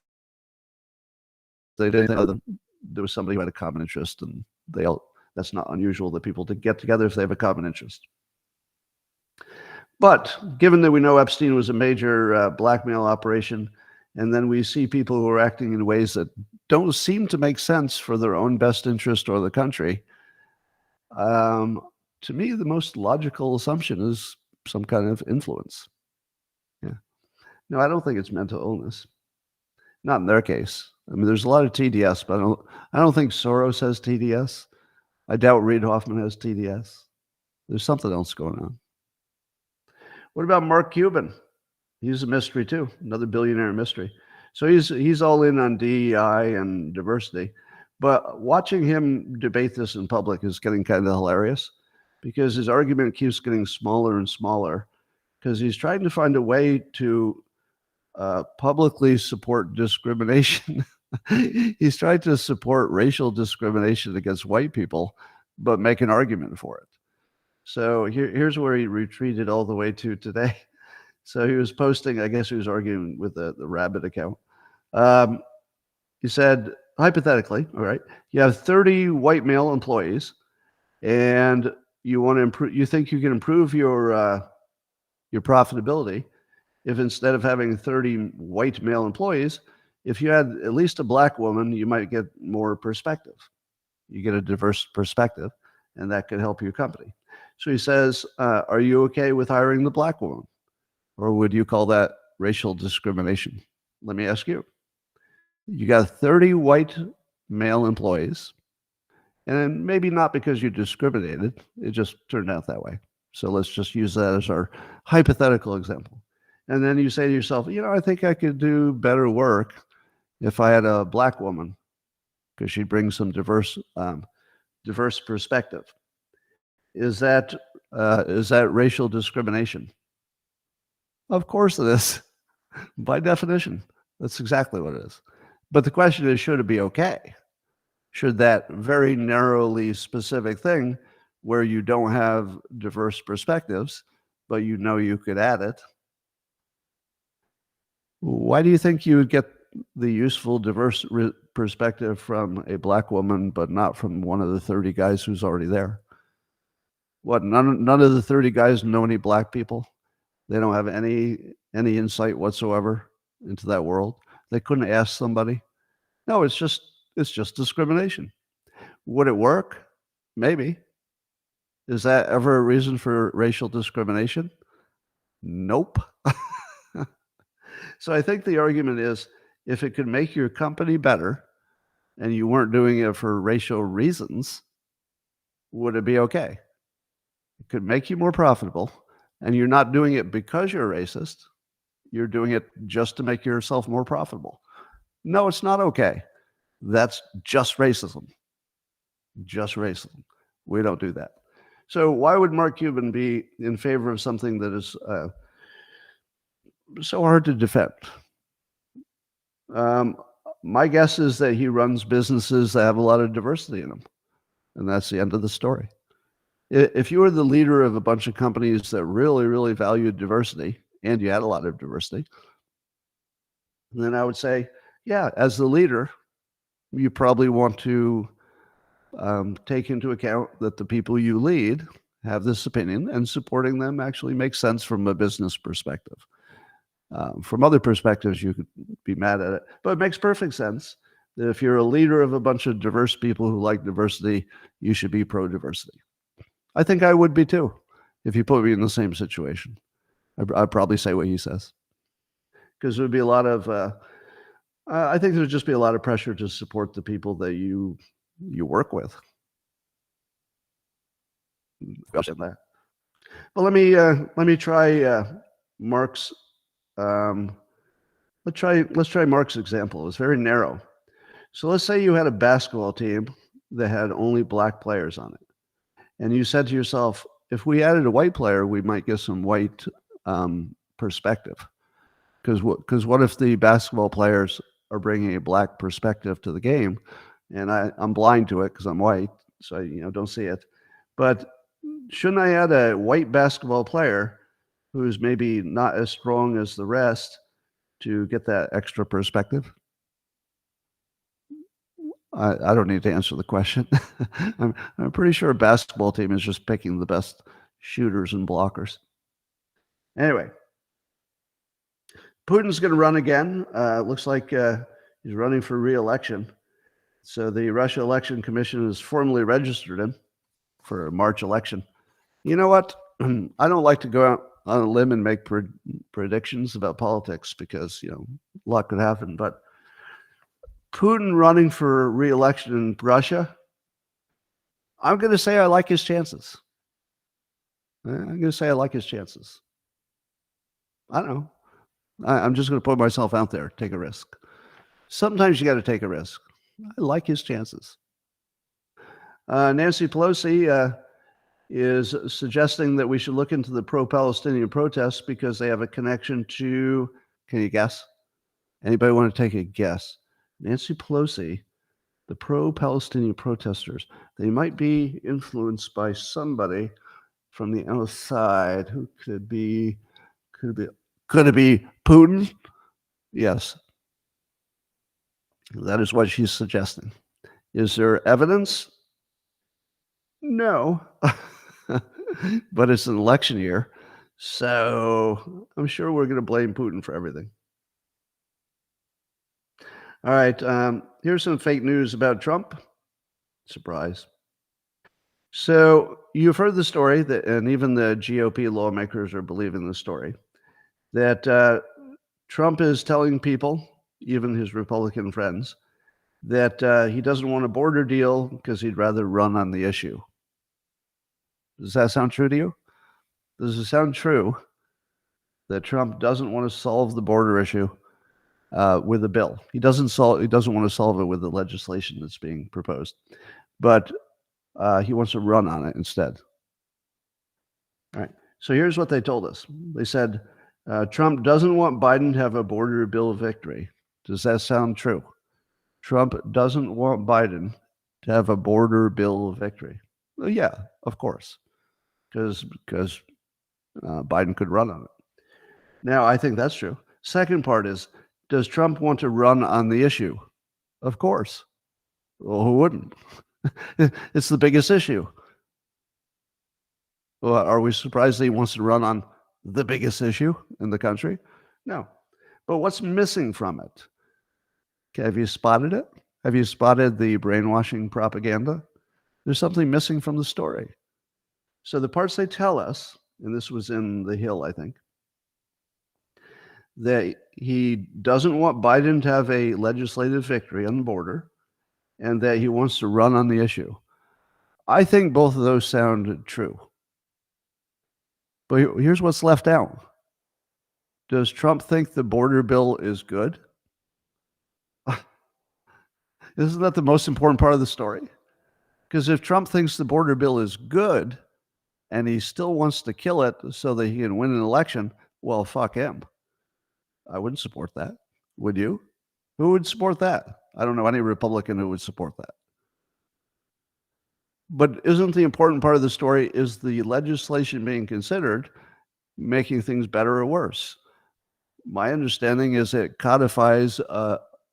they did other than there was somebody who had a common interest, and they all. That's not unusual that people to get together if they have a common interest. But given that we know Epstein was a major blackmail operation, and then we see people who are acting in ways that don't seem to make sense for their own best interest or the country, to me, the most logical assumption is some kind of influence. Yeah. No, I don't think it's mental illness. Not in their case. I mean, there's a lot of TDS, but I don't think Soros has TDS. I doubt Reid Hoffman has TDS. There's something else going on. What about Mark Cuban? He's a mystery too, another billionaire mystery. So he's all in on DEI and diversity. But watching him debate this in public is getting kind of hilarious because his argument keeps getting smaller and smaller because he's trying to find a way to publicly support discrimination. He's trying to support racial discrimination against white people, but make an argument for it. So here's where he retreated all the way to today. So he was posting, I guess he was arguing with the Rabbit account. He said, hypothetically, all right, you have 30 white male employees and you want to improve, you think you can improve your profitability if instead of having 30 white male employees, if you had at least a black woman, you might get more perspective. You get a diverse perspective, and that could help your company. So he says, are you okay with hiring the black woman? Or would you call that racial discrimination? Let me ask you. You got 30 white male employees, and maybe not because you discriminated, it just turned out that way. So let's just use that as our hypothetical example. And then you say to yourself, I think I could do better work if I had a black woman because she'd bring some diverse perspective. Is that racial discrimination? Of course it is. By definition, that's exactly what it is. But the question is, should it be okay? Should that very narrowly specific thing where you don't have diverse perspectives, but you could add it, why do you think you would get the useful diverse perspective from a black woman, but not from one of the 30 guys who's already there? What, none of the 30 guys know any black people? They don't have any insight whatsoever into that world. They couldn't ask somebody. No, it's just discrimination. Would it work? Maybe. Is that ever a reason for racial discrimination? Nope. So I think the argument is if it could make your company better and you weren't doing it for racial reasons, would it be okay? It could make you more profitable, and you're not doing it because you're racist. You're doing it just to make yourself more profitable. No, it's not okay. That's just racism. Just racism. We don't do that. So why would Mark Cuban be in favor of something that is so hard to defend? My guess is that he runs businesses that have a lot of diversity in them, and that's the end of the story. If you were the leader of a bunch of companies that really, really valued diversity, and you had a lot of diversity, then I would say, yeah, as the leader, you probably want to take into account that the people you lead have this opinion, and supporting them actually makes sense from a business perspective. From other perspectives, you could be mad at it, but it makes perfect sense that if you're a leader of a bunch of diverse people who like diversity, you should be pro-diversity. I think I would be too, if you put me in the same situation. I'd probably say what he says, because there would be a lot of, I think there would just be a lot of pressure to support the people that you work with. But let me try Mark's. Let's try Mark's example. It's very narrow. So let's say you had a basketball team that had only black players on it, and you said to yourself, if we added a white player, we might get some white perspective. Because what if the basketball players are bringing a black perspective to the game, and I'm blind to it because I'm white, so I don't see it. But shouldn't I add a white basketball player who's maybe not as strong as the rest to get that extra perspective? I don't need to answer the question. I'm pretty sure a basketball team is just picking the best shooters and blockers. Anyway, Putin's going to run again. Looks like he's running for re-election. So the Russia Election Commission has formally registered him for a March election. You know what? I don't like to go out on a limb and make predictions about politics because, a lot could happen. But Putin running for re-election in Russia, I'm going to say I like his chances. I don't know. I'm just going to put myself out there, take a risk. Sometimes you got to take a risk. I like his chances. Nancy Pelosi is suggesting that we should look into the pro-Palestinian protests because they have a connection to, can you guess? Anybody want to take a guess? Nancy Pelosi, the pro-Palestinian protesters, they might be influenced by somebody from the outside. Who could it be? Could it be Putin? Yes. That is what she's suggesting. Is there evidence? No. But it's an election year, so I'm sure we're going to blame Putin for everything. All right, here's some fake news about Trump. Surprise. So you've heard the story, that, and even the GOP lawmakers are believing the story, that Trump is telling people, even his Republican friends, that he doesn't want a border deal because he'd rather run on the issue. Does that sound true to you? Does it sound true that Trump doesn't want to solve the border issue with a bill? He doesn't want to solve it with the legislation that's being proposed, but he wants to run on it instead. All right. So here's what they told us. They said Trump doesn't want Biden to have a border bill victory. Does that sound true? Trump doesn't want Biden to have a border bill victory. Well, yeah, of course, because Biden could run on it. Now, I think that's true. Second part is, does Trump want to run on the issue? Of course. Well, who wouldn't? It's the biggest issue. Well, are we surprised that he wants to run on the biggest issue in the country? No. But what's missing from it? Okay, have you spotted it? Have you spotted the brainwashing propaganda? There's something missing from the story. So the parts they tell us, and this was in The Hill, I think, that he doesn't want Biden to have a legislative victory on the border and that he wants to run on the issue. I think both of those sound true. But here's what's left out. Does Trump think the border bill is good? Isn't that the most important part of the story? Because if Trump thinks the border bill is good and he still wants to kill it so that he can win an election, well, fuck him. I wouldn't support that. Would you? Who would support that? I don't know any Republican who would support that. But isn't the important part of the story, is the legislation being considered making things better or worse? My understanding is it codifies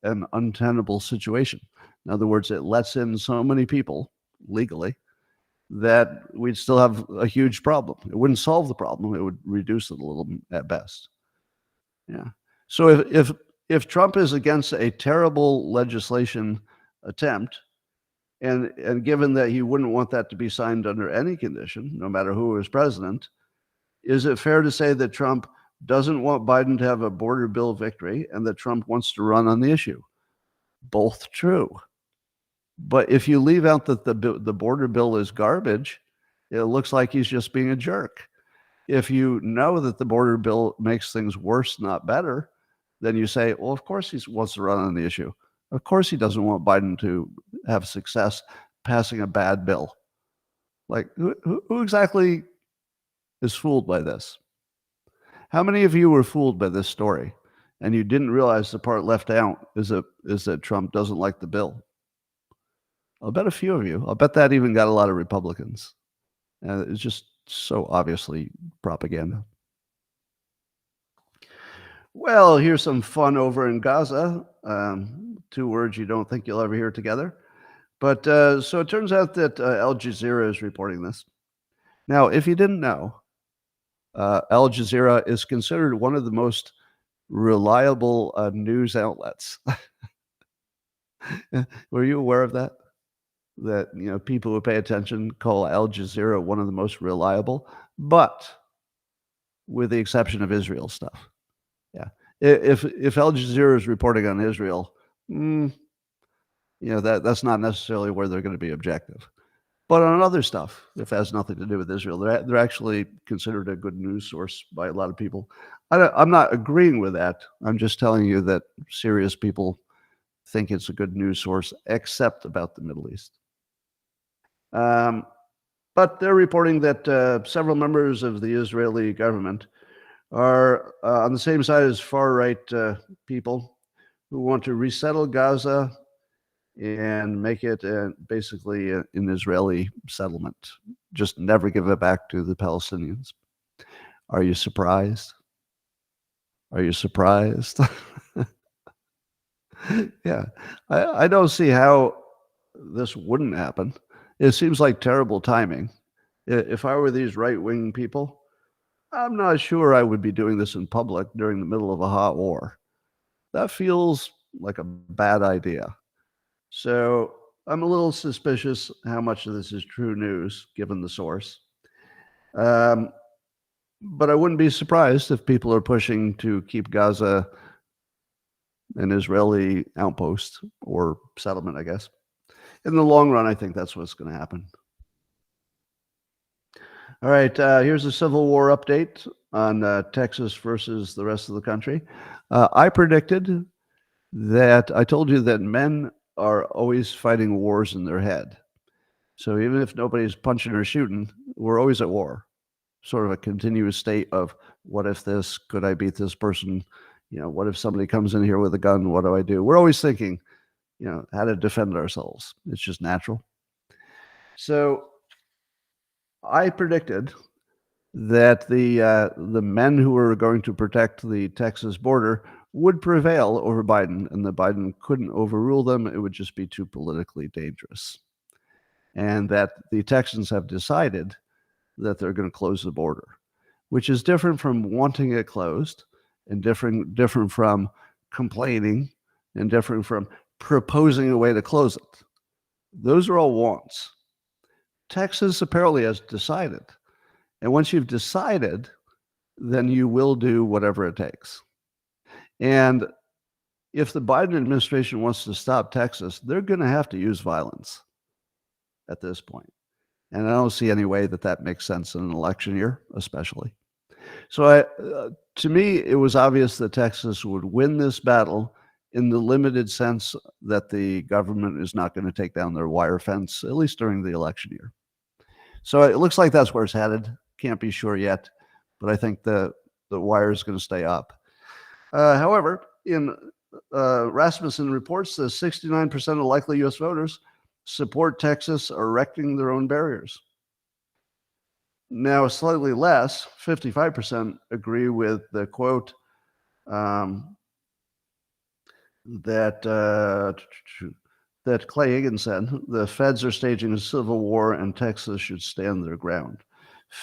an untenable situation. In other words, it lets in so many people legally that we'd still have a huge problem. It wouldn't solve the problem. It would reduce it a little at best. Yeah. So if Trump is against a terrible legislation attempt, and given that he wouldn't want that to be signed under any condition, no matter who is president, is it fair to say that Trump doesn't want Biden to have a border bill victory and that Trump wants to run on the issue? Both true. But if you leave out that the border bill is garbage, it looks like he's just being a jerk. If you know that the border bill makes things worse, not better, then you say, well, of course he wants to run on the issue. Of course he doesn't want Biden to have success passing a bad bill. Like, who exactly is fooled by this? How many of you were fooled by this story and you didn't realize the part left out is that Trump doesn't like the bill? I'll bet a few of you. I'll bet that even got a lot of Republicans. It's just so obviously propaganda. Well, here's some fun over in Gaza. Two words you don't think you'll ever hear together. But so it turns out that Al Jazeera is reporting this. Now, if you didn't know, Al Jazeera is considered one of the most reliable news outlets. Were you aware of that? That people who pay attention call Al Jazeera one of the most reliable, but with the exception of Israel stuff. Yeah, if Al Jazeera is reporting on Israel, that's not necessarily where they're going to be objective. But on other stuff, if it has nothing to do with Israel, they're actually considered a good news source by a lot of people. I'm not agreeing with that. I'm just telling you that serious people think it's a good news source, except about the Middle East. But they're reporting that several members of the Israeli government are on the same side as far-right people who want to resettle Gaza and make it basically an Israeli settlement. Just never give it back to the Palestinians. Are you surprised? Are you surprised? Yeah, I don't see how this wouldn't happen. It seems like terrible timing. If I were these right-wing people, I'm not sure I would be doing this in public during the middle of a hot war. That feels like a bad idea. So I'm a little suspicious how much of this is true news, given the source. But I wouldn't be surprised if people are pushing to keep Gaza an Israeli outpost or settlement, I guess. In the long run, I think that's what's going to happen. All right, here's a Civil War update on Texas versus the rest of the country. I predicted that I told you that men are always fighting wars in their head. So even if nobody's punching or shooting, we're always at war. Sort of a continuous state of what if this, could I beat this person? What if somebody comes in here with a gun? What do I do? We're always thinking, how to defend ourselves. It's just natural. So I predicted that the men who were going to protect the Texas border would prevail over Biden, and that Biden couldn't overrule them. It would just be too politically dangerous. And that the Texans have decided that they're going to close the border, which is different from wanting it closed, and different from complaining, and different from proposing a way to close it. Those are all wants. Texas apparently has decided. And once you've decided, then you will do whatever it takes. And if the Biden administration wants to stop Texas, they're going to have to use violence at this point. And I don't see any way that makes sense in an election year, especially. So to me, it was obvious that Texas would win this battle in the limited sense that the government is not going to take down their wire fence, at least during the election year. So it looks like that's where it's headed. Can't be sure yet, but I think the wire is going to stay up. However, in Rasmussen reports that 69% of likely U.S. voters support Texas erecting their own barriers. Now, slightly less, 55% agree with the quote that Clay Higgins said, the feds are staging a civil war and Texas should stand their ground.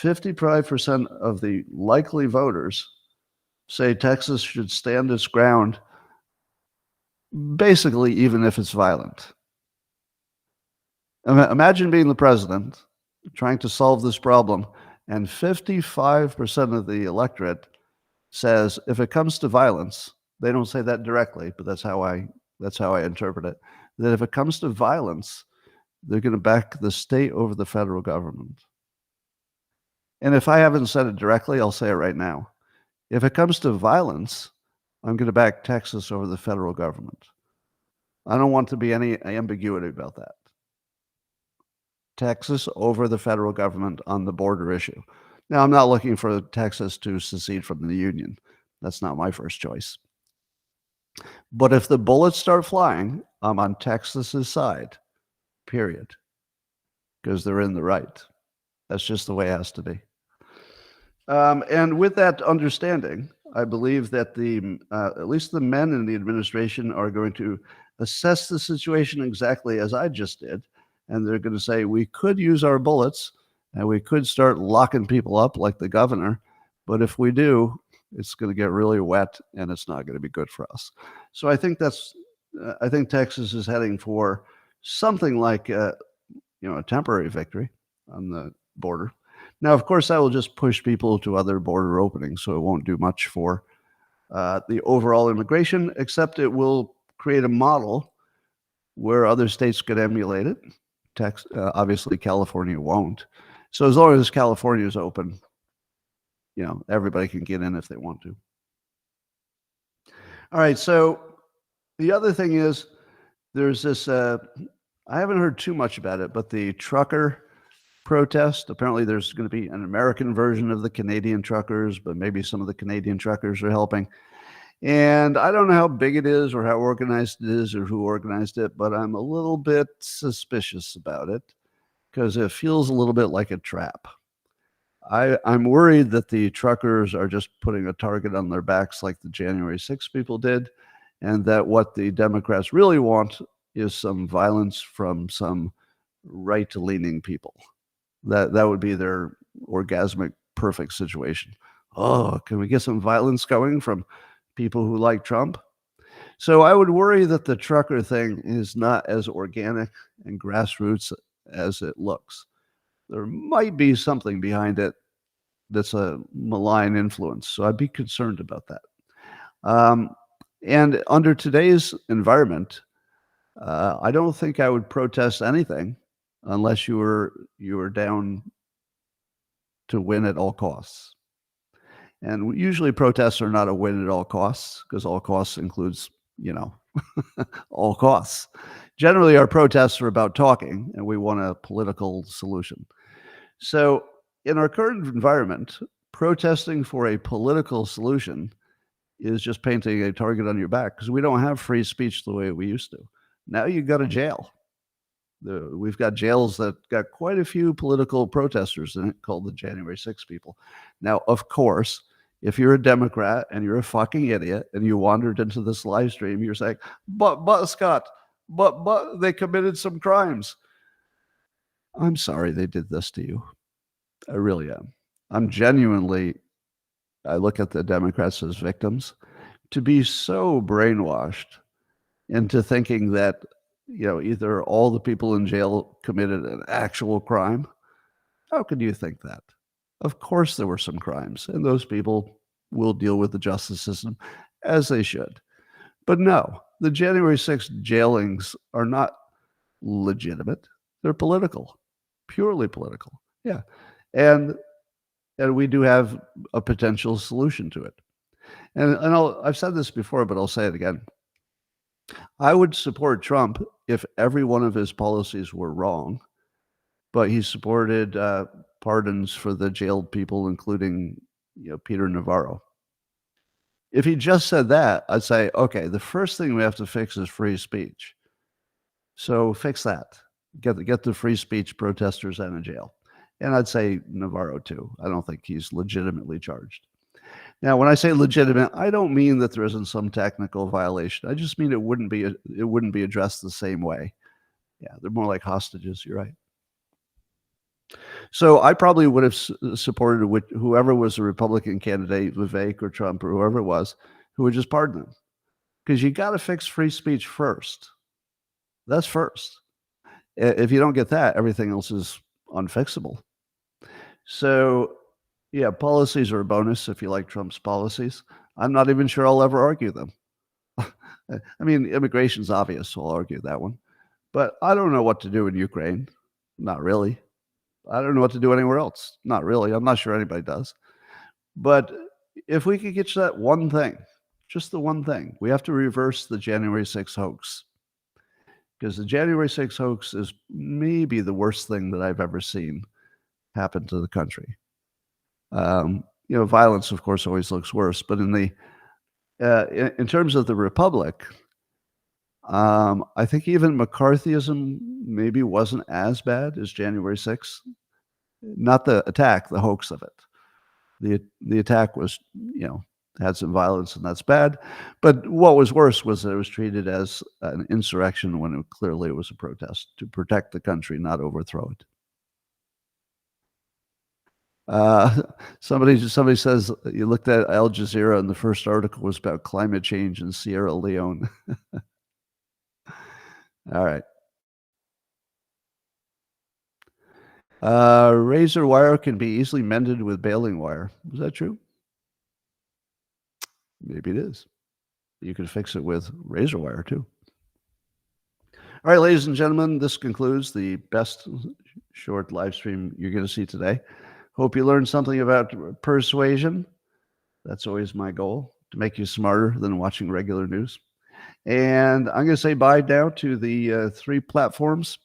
55% of the likely voters say Texas should stand its ground, basically, even if it's violent. Imagine being the president, trying to solve this problem, and 55% of the electorate says if it comes to violence, they don't say that directly, but that's how I interpret it, that if it comes to violence, they're going to back the state over the federal government. And if I haven't said it directly, I'll say it right now. If it comes to violence, I'm going to back Texas over the federal government. I don't want to be any ambiguity about that. Texas over the federal government on the border issue. Now, I'm not looking for Texas to secede from the Union. That's not my first choice. But if the bullets start flying, I'm on Texas's side, period, because they're in the right. That's just the way it has to be. And with that understanding, I believe that at least the men in the administration are going to assess the situation exactly as I just did, and they're going to say we could use our bullets and we could start locking people up like the governor, but if we do, it's going to get really wet and it's not going to be good for us. So I think Texas is heading for something like a temporary victory on the border. Now, of course, that will just push people to other border openings, so it won't do much for the overall immigration, except it will create a model where other states could emulate it. Obviously, California won't. So as long as California is open, everybody can get in if they want to. All right, so the other thing is there's this, I haven't heard too much about it, but the trucker protest, apparently there's going to be an American version of the Canadian truckers, but maybe some of the Canadian truckers are helping. And I don't know how big it is or how organized it is or who organized it, but I'm a little bit suspicious about it because it feels a little bit like a trap. I'm worried that the truckers are just putting a target on their backs like the January 6th people did, and that what the Democrats really want is some violence from some right-leaning people. That would be their orgasmic perfect situation. Oh, can we get some violence going from people who like Trump? So I would worry that the trucker thing is not as organic and grassroots as it looks. There might be something behind it that's a malign influence. So I'd be concerned about that. And under today's environment, I don't think I would protest anything unless you were down to win at all costs. And usually protests are not a win at all costs because all costs includes, all costs. Generally, our protests are about talking and we want a political solution. So in our current environment, protesting for a political solution is just painting a target on your back because we don't have free speech the way we used to. Now you go to jail. We've got jails that got quite a few political protesters in it called the January 6 people. Now, of course, if you're a Democrat and you're a fucking idiot and you wandered into this live stream, you're saying, but Scott, but they committed some crimes. I'm sorry they did this to you. I really am. I look at the Democrats as victims. To be so brainwashed into thinking that, either all the people in jail committed an actual crime. How could you think that? Of course there were some crimes, and those people will deal with the justice system as they should. But no, the January 6th jailings are not legitimate. They're political, purely political. Yeah. And we do have a potential solution to it. And I've said this before, but I'll say it again. I would support Trump if every one of his policies were wrong, but he supported pardons for the jailed people, including Peter Navarro. If he just said that, I'd say, okay, the first thing we have to fix is free speech. So fix that. Get the free speech protesters out of jail. And I'd say Navarro too. I don't think he's legitimately charged. Now, when I say legitimate, I don't mean that there isn't some technical violation. I just mean it wouldn't be addressed the same way. Yeah, they're more like hostages. You're right. So I probably would have supported whoever was the Republican candidate, Vivek or Trump or whoever it was, who would just pardon them. Because you got to fix free speech first. That's first. If you don't get that, everything else is unfixable. So, yeah, policies are a bonus if you like Trump's policies. I'm not even sure I'll ever argue them. I mean, immigration's obvious, so I'll argue that one. But I don't know what to do in Ukraine. Not really. I don't know what to do anywhere else. Not really. I'm not sure anybody does. But if we could get to that one thing, just the one thing, we have to reverse the January 6th hoax. Because the January 6th hoax is maybe the worst thing that I've ever seen happen to the country. Violence, of course, always looks worse. But in terms of the republic, I think even McCarthyism maybe wasn't as bad as January 6th. Not the attack, the hoax of it. The attack was, had some violence, and that's bad. But what was worse was that it was treated as an insurrection when it clearly was a protest to protect the country, not overthrow it. Somebody says you looked at Al Jazeera and the first article was about climate change in Sierra Leone. All right. Razor wire can be easily mended with baling wire. Is that true? Maybe it is. You can fix it with razor wire too. All right, ladies and gentlemen, this concludes the best short live stream you're going to see today. Hope you learned something about persuasion. That's always my goal, to make you smarter than watching regular news. And I'm going to say bye now to the 3 platforms.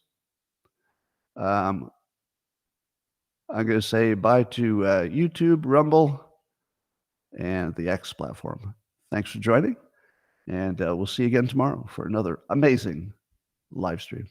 I'm going to say bye to YouTube, Rumble, and the X platform. Thanks for joining, and we'll see you again tomorrow for another amazing live stream.